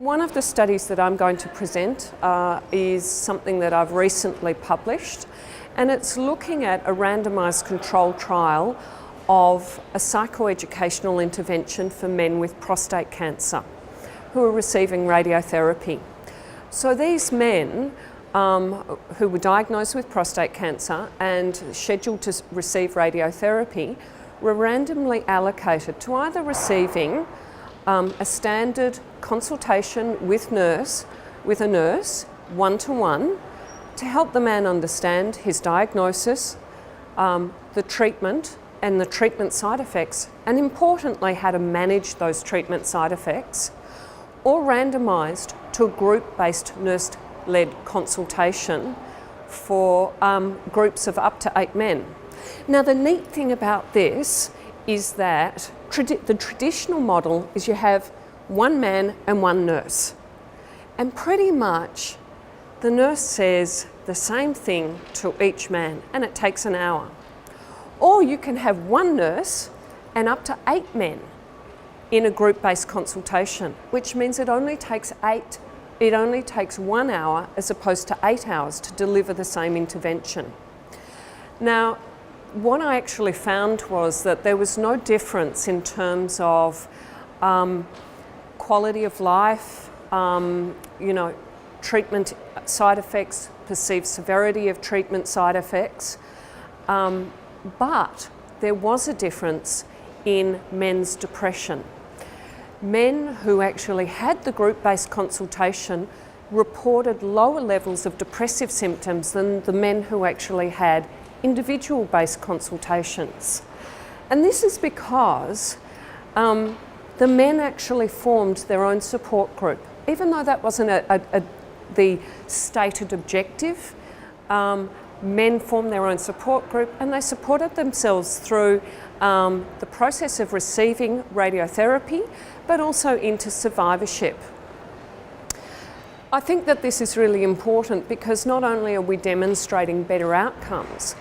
One of the studies that I'm going to present is something that I've recently published, and it's looking at a randomised control trial of a psychoeducational intervention for men with prostate cancer who are receiving radiotherapy. So these men who were diagnosed with prostate cancer and scheduled to receive radiotherapy were randomly allocated to either receiving a standard consultation with a nurse, one-to-one, to help the man understand his diagnosis, the treatment and the treatment side effects, and importantly how to manage those treatment side effects, or randomised to a group-based nurse-led consultation for groups of up to 8 men. Now the neat thing about this is that the traditional model is you have one man and one nurse, and pretty much the nurse says the same thing to each man, and it takes an hour. Or you can have one nurse and up to 8 men in a group-based consultation, which means it only takes 1 hour as opposed to 8 hours to deliver the same intervention. Now, what I actually found was that there was no difference in terms of quality of life, treatment side effects, perceived severity of treatment side effects, but there was a difference in men's depression. Men who actually had the group-based consultation reported lower levels of depressive symptoms than the men who actually had individual-based consultations. And this is because the men actually formed their own support group. Even though that wasn't the stated objective, men formed their own support group and they supported themselves through the process of receiving radiotherapy, but also into survivorship. I think that this is really important because not only are we demonstrating better outcomes,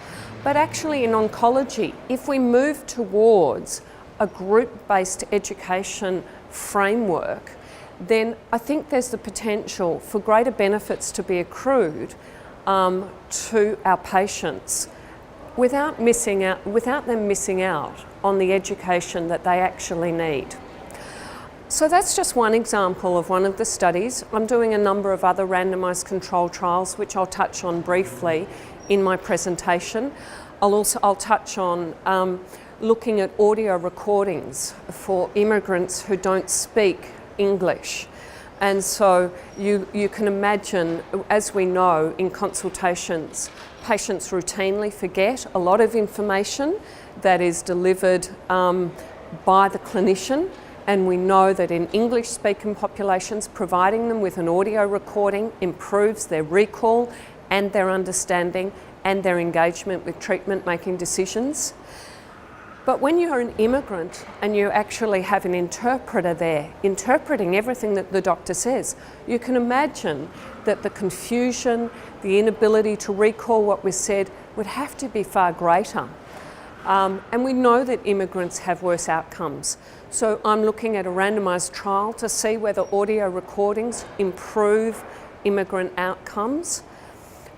but actually in oncology, if we move towards a group-based education framework, then I think there's the potential for greater benefits to be accrued to our patients without them missing out on the education that they actually need. So that's just one example of one of the studies. I'm doing a number of other randomised control trials, which I'll touch on briefly in my presentation. I'll touch on looking at audio recordings for immigrants who don't speak English. And so you can imagine, as we know in consultations, patients routinely forget a lot of information that is delivered by the clinician. And we know that in English-speaking populations, providing them with an audio recording improves their recall and their understanding and their engagement with treatment-making decisions. But when you're an immigrant and you actually have an interpreter there interpreting everything that the doctor says, you can imagine that the confusion, the inability to recall what was said would have to be far greater. And we know that immigrants have worse outcomes. So I'm looking at a randomised trial to see whether audio recordings improve immigrant outcomes.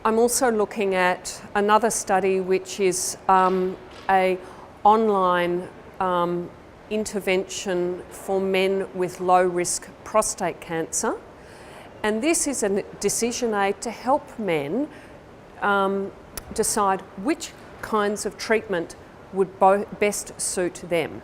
I'm also looking at another study which is a online intervention for men with low risk prostate cancer. And this is a decision aid to help men decide which kinds of treatment would best suit them.